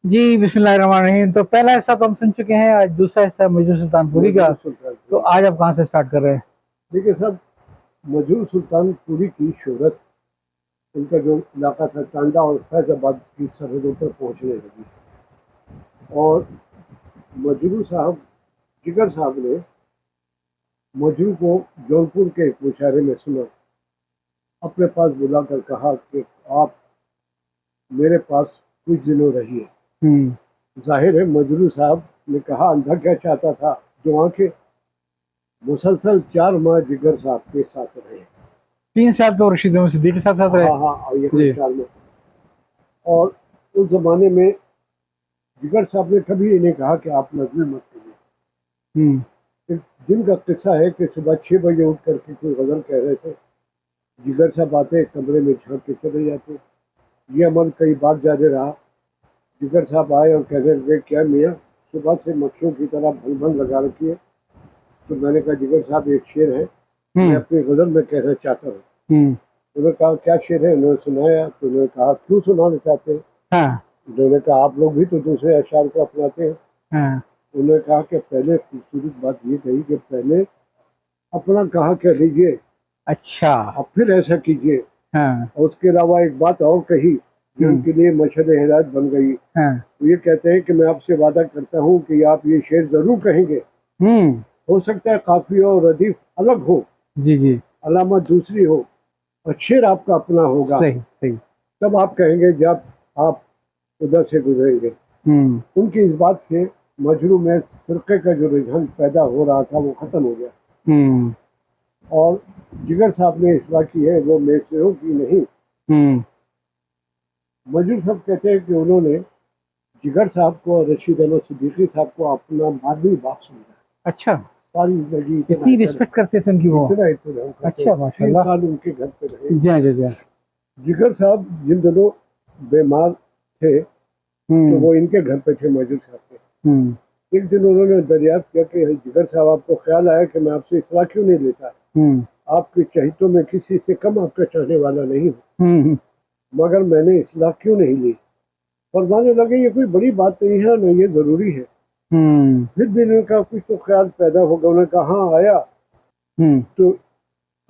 जी बिस्मिल्लाहिर्रहमानिर्रहीम। तो पहला हिस्सा तो हम सुन चुके हैं, आज दूसरा हिस्सा मजनू सुल्तानपुरी का। मजनू तो सुल्तानपुरी। आज आप कहाँ से स्टार्ट कर रहे हैं? देखिए साहब, मजनू सुल्तानपुरी की शोहरत उनका जो इलाका था टांडा और फैजाबाद की सरहदों पर पहुंचने लगी। और मजनू साहब, जिगर साहब ने मजनू को जौनपुर के एक मुशायरे में सुना, अपने पास बुलाकर कहा कि आप मेरे पास कुछ दिनों रहिए। हम्म। जाहिर है मजनू साहब ने कहा, अंधा क्या चाहता था, जो आंखें मुसलसल 4 माह जिगर साहब के साथ रहे। 3 साल तो रशीद अहमद सिद्दीकी साहब साथ रहे। हाँ हाँ, और यहाँ जी। 4 माह। और उस जमाने में जिगर साहब ने कभी इन्हें कहा कि आप नजर मत करिए। हम्म। एक दिन का किस्सा है कि सुबह 6 बजे उठ करके कोई गजल कह रहे थे। जिगर साहब आते, कमरे में झांक के चले जाते। ये अमल कई बार जारी रहा। जिगर साहब आए और कहने लगे, क्या मियाँ सुबह से मक्खियों की तरह भन भन लगा रखी है? तो मैंने कहा, जिगर साहब एक शेर है, मैं हम्म। अपनी गजल में कहना चाहता हूँ। हम्म। उन्होंने कहा, क्या शेर है? उन्होंने सुनाया। तो उन्होंने कहा, क्यों सुनाना चाहते हैं? हाँ। उन्होंने कहा, आप लोग भी तो दूसरे अशार को अपनाते हैं। हाँ। उन्होंने कहा कि पहले खूबसूरत बात ये कही कि पहले अपना कहा कह लीजिए, अच्छा। अब फिर ऐसा कीजिए। हाँ। और उसके अलावा एक बात और कही जो हम्म। उनके लिए मशहद हिदायत बन गई। हाँ। तो ये कहते हैं कि मैं आपसे वादा करता हूँ कि आप ये शेर जरूर कहेंगे। हम्म। हो सकता है काफिया और रदीफ अलग हो, जी जी। अलामत दूसरी हो, और शेर आपका अपना होगा। सही सही। तब आप कहेंगे जब आप उधर से गुजरेंगे। हम्म। उनकी इस बात से मजरू में फिरके का जो रुझान पैदा हो रहा था वो खत्म हो गया। हम्म। और जिगर साहब ने इस्लाह की है, वो मैसरों की नहीं। हम्म। मजरू साहब कहते हैं कि उन्होंने जिगर साहब को और रशीद अहमद सिद्दीकी साहब को अपना मादरी बाप समझा। अच्छा। सारी जिंदगी इतना इतनी इतना रिस्पेक्ट करते थे उनकी वो? इतना इतना करते। अच्छा, 3 माशाल्लाह। साल उनके घर पे रहे। जय जय जय। जिगर साहब जिन दिनों बीमार थे तो हम्म। वो इनके घर पे थे, मजरू साहब के। हम्म। एक दिन उन्होंने दरियाफ्त किया कि जिगर साहब, आपको ख्याल आया कि मैं आपसे इस्लाह क्यों नहीं लेता? हम्म। आपके चहितों में किसी से कम आपका चाहने वाला नहीं हूँ, हम्म। मगर मैंने इस्लाह क्यों नहीं ली? फरमाने लगे, ये कोई बड़ी बात नहीं है, न ये जरूरी है। हम्म। फिर भी इनका कुछ तो ख्याल पैदा होगा। उन्होंने कहा, हाँ आया। हम्म। तो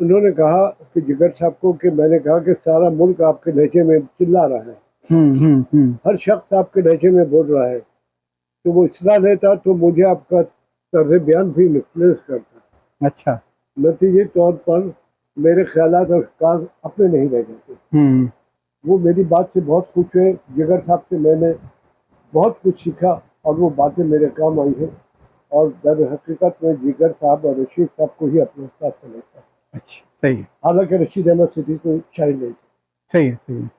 उन्होंने कहा कि जिगर साहब को कि मैंने कहा कि सारा मुल्क आपके लहजे में चिल्ला रहा है, हम्म। हर शख्स आपके लहजे में बोल रहा है, तो वो इस्लाह लेता तो मुझे आपका तर्ज बयान भी इन्फ्लुएंस करता। अच्छा। नतीजे तौर पर मेरे ख्यालात और अफकार अपने नहीं रह जाते। हम्म। वो मेरी बात से बहुत खुश हुए। जिगर साहब से मैंने बहुत कुछ सीखा और वो बातें मेरे काम आई हैं। और दर हकीकत में जिगर साहब और रशीद साहब को ही अपना उस्ताद समझता। अच्छा, सही है। हालांकि रशीद अहमद सिद्दीकी कोई शायर नहीं थे। सही है। सही है।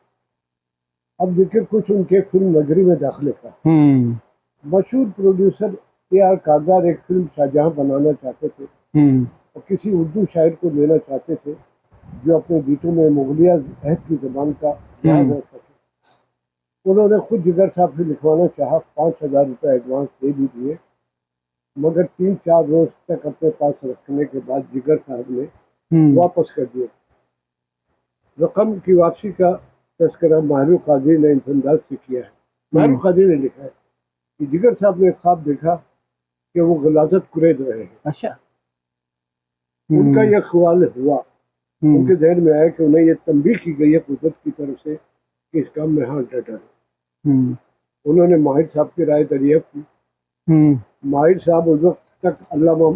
अब जिक्र कुछ उनके फिल्म नगरी में दाखिले का। हम्म। मशहूर प्रोड्यूसर AR कागदार एक फिल्म शाहजहां बनाना चाहते थे हम्म। और किसी उर्दू शायर को लेना चाहते थे जो अपने गीतों में मुगलिया अहद की जबान का ध्यान हम्म। रख सके। उन्होंने खुद जिगर साहब से लिखवाना चाहा, 5,000 रुपये एडवांस दे भी दिए, मगर 3-4 रोज तक अपने पास रखने के बाद जिगर साहब ने हम्म। वापस कर दिया। रकम की वापसी का तस्करा माहरू कादरी ने इस अंदाज से किया है। माहरू हम्म। कादरी ने लिखा है कि जिगर साहब ने ख्वाब देखा कि वो गलाजत कुरेद रहे हैं। अच्छा। उनका हम्म। यह ख्याल हुआ, हम्म। उनके जहन में आया कि उन्हें यह तंबीह की गई है कुदरत की तरफ से कि इस काम में हाथ डटा है। हम्म। उन्होंने माहिर साहब की राय दरियाफ्त की। हम्म। माहिर साहब उस वक्त तक अल्लामा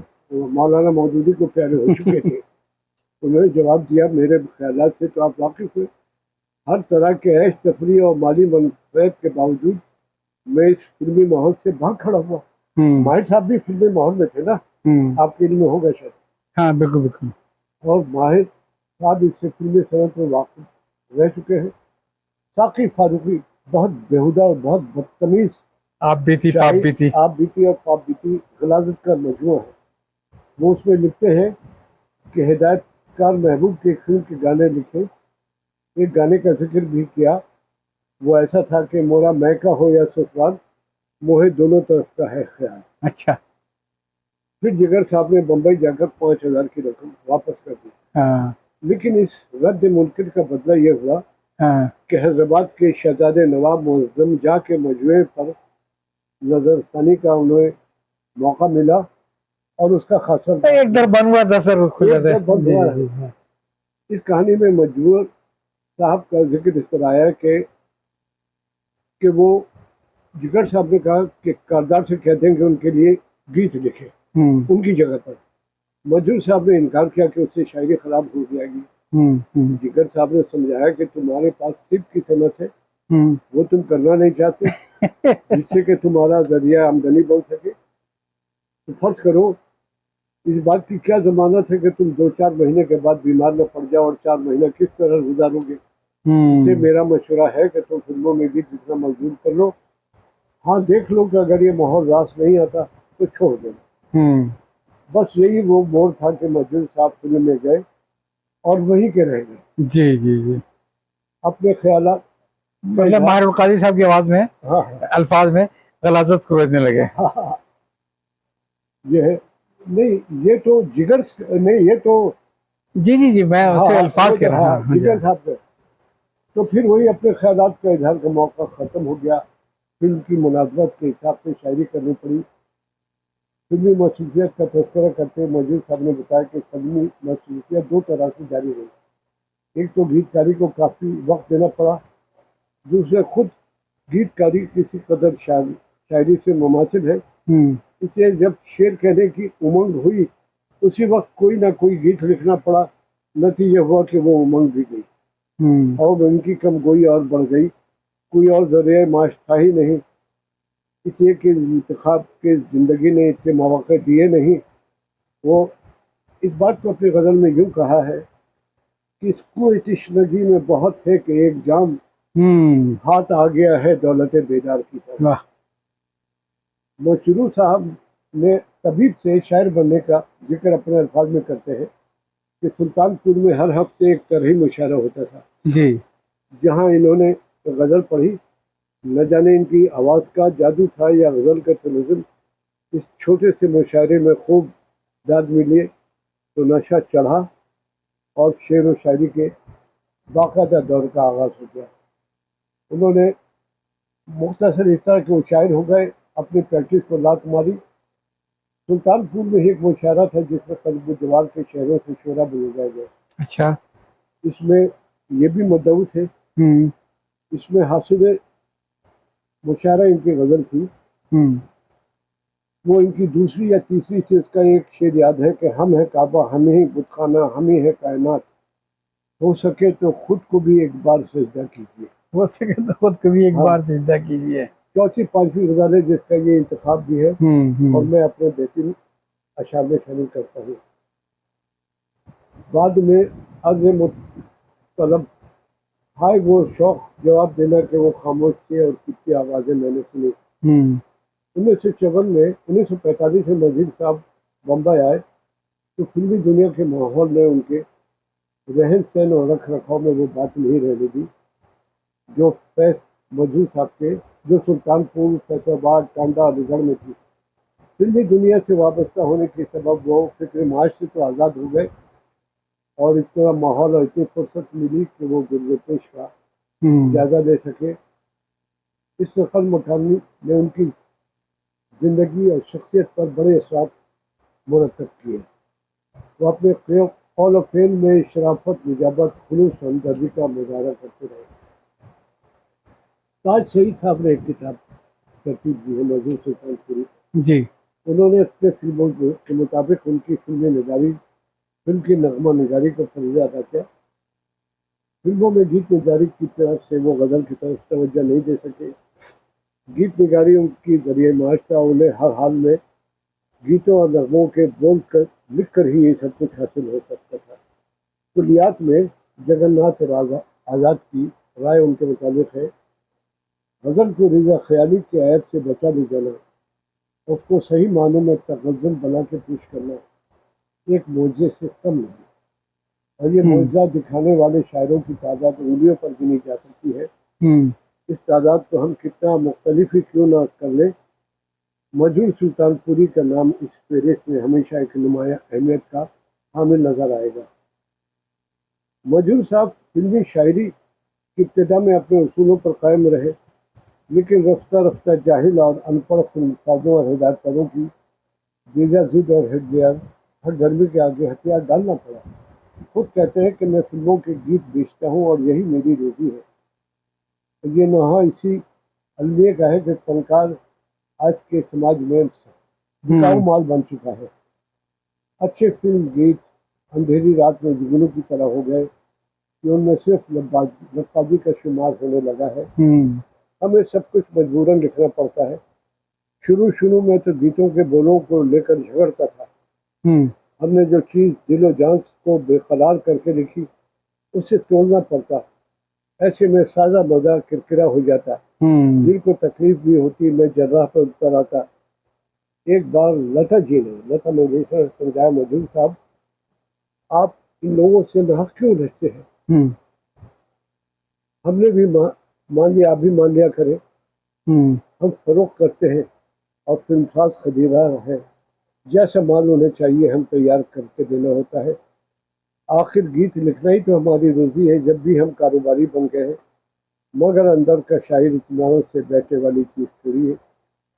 मौलाना मौदूदी को प्यारे हो चुके थे। उन्होंने जवाब दिया, मेरे ख्यालात से तो आप वाकिफ हैं। हर तरह के ऐश तफरी और माली मनफैत के बावजूद मैं इस फिल्मी माहौल से भाग खड़ा हुआ। हम्म। माहिर साहब भी फिल्मी माहौल में थे ना, हम्म। आपके इल्म में होगा शायद। हाँ, बिल्कुल बिल्कुल। और माहिर साहब इससे फिल्मी सनत में वाकिफ रह चुके हैं। साकी फारूकी बहुत बेहुदा और बहुत बदतमीज आप बीती पाप शायद बीती। आप बीती और पाप बीती गलाजत का मजमू है। वो उसमें लिखते हैं कि हिदायतकार महबूब के फिल्म के गाने लिखे, एक गाने का जिक्र भी किया। वो ऐसा था कि मोरा मैका हो या ससुराल, मोहे दोनों तरफ का है ख्याल। अच्छा। फिर जिगर साहब ने बम्बई जाकर 5,000 की रकम वापस कर दी। हाँ। लेकिन इस रद्द मुनकिर का बदला यह हुआ हाँ कि हैदराबाद के शहजादे नवाब मुअज्जम जा के मजमे पर नजरसानी का उन्हें मौका मिला और उसका खासा तो एक दर बंद हुआ 10 खुले एक थे। दर बंद जी हुआ जी है। जी। इस कहानी में मजबूर साहब का जिक्र इस तरह आया कि वो जिगर साहब ने कहा कि कारदार से कहते हैं कि उनके लिए गीत लिखे उनकी जगह पर। मजदूर साहब ने इनकार किया कि उससे शायरी खराब हो जाएगी। जिगर साहब ने समझाया कि तुम्हारे पास सिर्फ की सनत है, वो तुम करना नहीं चाहते, जिससे कि तुम्हारा जरिया आमदनी बन सके। तो फर्ज करो, इस बात की क्या जमानत है कि तुम 2-4 महीने के बाद बीमार न पड़ जाओ और 4 महीना किस तरह गुजारोगे। इससे मेरा मशवरा है कि तुम फिल्मों में गीत लिखना मंजूर कर लो। हाँ, देख लो कि अगर ये माहौल रास नहीं आता तो छोड़ देना। बस यही वो मोड़ था कि मजदूर साहब फिल्म में गए और वहीं के रह गए। जी जी जी। अपने ख्यालात मतलब माहिर काजी साहब की आवाज में, हाँ अल्फाज में गलाजत खोजने लगे। हाँ, ये है नहीं, ये तो जिगर नहीं, ये तो जी जी जी, मैं उसे अल्फाज कह रहा हूँ। जिगर साहब ने। तो फिर वही अपने ख्यालात का इजहार का मौका ख़त्म हो गया। फिल्म की मुनासबत के हिसाब से शायरी करनी पड़ी। फिल्मी मसरूफियत का तस्करा करते हुए मजदूर साहब ने बताया कि फिल्मी मसरूफियत 2 तरह से जारी रही। एक तो गीतकारी को काफ़ी वक्त देना पड़ा, दूसरे खुद गीतकारी किसी कदर शायरी से मुमासिल है। इसे जब शेर कहने की उमंग हुई, उसी वक्त कोई ना कोई गीत लिखना पड़ा। नतीजा हुआ कि वो उमंग भी गई और उनकी कमगोई और बढ़ गई। कोई और जरिए माश था ही नहीं। इसलिए कि इंतखाब के ज़िंदगी ने इतने मौके दिए नहीं। वो इस बात को अपनी गज़ल में यूँ कहा है कि इसको तश्नगी में बहुत है कि एक जाम हाथ आ गया है दौलत बेदार की तरफ। मशरू साहब ने तबीब से शायर बनने का जिक्र अपने अल्फाज में करते हैं कि सुल्तानपुर में हर हफ्ते एक तरही मुशायरा होता था जी। जहाँ इन्होंने गज़ल पढ़ी। न जाने इनकी आवाज़ का जादू था या गज़ल का तनज़ुम। इस छोटे से मुशायरे में खूब दाद मिली तो नशा चढ़ा और शेर व शायरी के बाकायदा दौर का आगाज़ हो गया। उन्होंने मुख्तसर इस तरह के शायर हो गए, अपनी प्रैक्टिस को लात मारी। सुल्तानपुर में एक मुशायरा था जिसमें कल्ब जवाल के शहरों से शोरा बुलवाया गया। अच्छा। इसमें ये भी मदऊ थे। इसमें हासिल मुशायरा इनकी गज़ल थी। वो इनकी दूसरी या तीसरी थी। उसका एक शेर याद है कि हम है काबा, हम ही बुतखाना, हम ही है कायनात, हो सके तो खुद को भी एक बार सजदा कीजिए। हो सके तो खुद कभी एक बार सजदा कीजिए। चौथी पांचवी गज़ल है जिसका ये इंतखाब भी है और मैं अपने बेहतरीन अशार में शामिल करता हूँ। बाद में तलब हाय वो शौक जवाब देना कि वो खामोश थे और कितनी आवाज़ें मैंने सुनी। 1945 में मजीद साहब बम्बई आए तो फिल्मी दुनिया के माहौल में उनके रहन सहन और रख रखाव में वो बात नहीं रहने दी जो फैज मजूद साहब के, जो सुल्तानपुर, फैसलाबाद, टांडा, अलीगढ़ में थी। फिल्मी दुनिया से वाबस्ता होने के सबब वो फिक्र माश से तो आज़ाद हो गए और इतना माहौल और इतनी फुर्सत मिली कि वो गुरबपेश का जायजा ले सके। इस नकल मकानी ने उनकी ज़िंदगी और शख्सियत पर बड़े असरात मुरतब किए। वो अपने कौल और फेल में शराफत, निजाबत, खुलूस, हमदर्दी का मुजाहरा करते रहे। ताज शहीद साहब ने एक किताब तरतीब दी है मजदूर सुल्तानपुरी जी। उन्होंने अपने फिल्मों के मुताबिक उनकी फिल्म निगारी, फिल्म की नगमा निगारी का फरीजा अदा किया। फिल्मों में गीत निगारी की तरफ से वो गज़ल की तरफ तवज्जो नहीं दे सके। गीत निगारी उनकी जरिए माश था। उन्हें हर हाल में गीतों और नगमों के बोल कर लिख कर ही ये सब कुछ हासिल हो सकता था। कुलियात में जगन्नाथ आज़ाद की राय उनके मुताबिक है, गज़ल को रिजा ख्याली के ऐब से बचा ले जाना, उसको सही मानों में तगज़्ज़ुल बना के पेश करना एक मौजे से कम नहीं। और ये मौजा दिखाने वाले शायरों की तादाद उंगलियों पर गिनी जा सकती है। इस तादाद को हम कितना मुख्तलिफ ही क्यों ना कर लें, मजूर सुल्तानपुरी का नाम इस फहरिस्त में हमेशा एक नुमाया अहमियत का हामिल नजर आएगा। मजूर साहब फिल्मी शायरी कि इब्तिदा में अपने उसूलों पर कायम रहे, लेकिन रफ्ता रफ्ता जाहिल और अनपढ़ फिल्मसाजों और हिदायतकारों की बेजा जिद और हर गर्मी के आगे हथियार डालना पड़ा। खुद कहते हैं कि मैं फिल्मों के गीत बेचता हूँ और यही मेरी रोजी है। ये नहा इसी अलमिया का है कि फनकार आज के समाज में बिकाऊ माल बन चुका है। अच्छे फिल्म गीत अंधेरी रात में जुगनू की तरह हो गए कि उनमें सिर्फ लफ्ज़बाजी का शुमार होने लगा है। हमें सब कुछ मजबूरन लिखना पड़ता है। शुरू में तो गीतों के बोलों को लेकर झगड़ता था। हमने जो चीज़ दिलो जान को बेकरार करके लिखी उसे तोड़ना पड़ता। ऐसे में सादा मजा किरकिरा हो जाता, दिल को तकलीफ भी होती। मैं जर्राह पर उतर आता। एक बार लता मंगेशकर समझाया, मजहूर साहब आप इन लोगों से नाहक क्यों रचते हैं? हमने भी मान लिया, आप भी मान लिया करें। हम फरोख्त करते हैं और फिल्मसाज खरीदार है। जैसा माल उन्हें चाहिए हम तैयार करके देना होता है। आखिर गीत लिखना ही तो हमारी रोजी है। जब भी हम कारोबारी बन गए हैं, मगर अंदर का शायर इत्मीनान से बैठे वाली चीज थोड़ी है।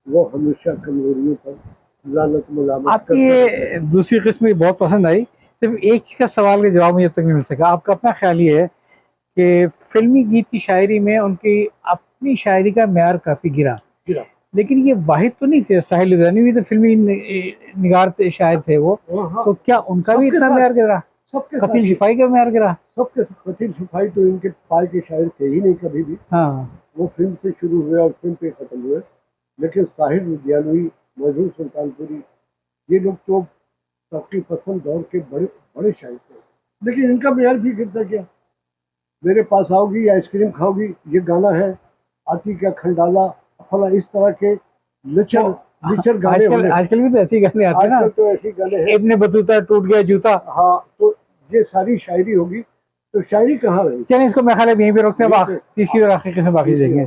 वो हमेशा कमजोरियों पर लानत मुलामत आपकी ये दूसरी किस्म मुझे बहुत पसंद आई। सिर्फ एक चीज का सवाल का जवाब मुझे अब तक नहीं मिल सका। आपका अपना ख्याल ये है कि फिल्मी गीत की शायरी में उनकी अपनी शायरी का मेयार काफी गिरा, लेकिन ये वाहिद तो नहीं थे। साहिल लुधियानवी भी तो फिल्मी निगार थे, शायर थे वो। तो क्या उनका भी इतना मेयार गिरा? कतील शिफाई का मेयार गिरा? सबके कतील शिफाई तो इनके पाए के शायर थे ही नहीं कभी भी। हाँ, वो फिल्म से शुरू हुए और फिल्म पे खत्म हुए। लेकिन साहिल लुधियानवी, मजहूर सुल्तानपुरी, ये लोग तो तरक्की पसंद दौर के बड़े बड़े शायर थे। लेकिन इनका मेयार भी गिरता गया। मेरे पास आओगी आइसक्रीम खाओगी, ये गाना है। आती क्या खंडाला, फला, इस तरह के लिचर गाने। आजकल भी तो ऐसे गाने आते हैं ना। आजकल तो ऐसे गाने हैं। इब्ने बतूता टूट गया जूता। हाँ, तो ये सारी शायरी होगी तो शायरी कहाँ रही? चलिए इसको मैं ख्याल यहीं पे रोकते हैं। अब तीसरी और आखिरी किस्म बाकी देखेंगे।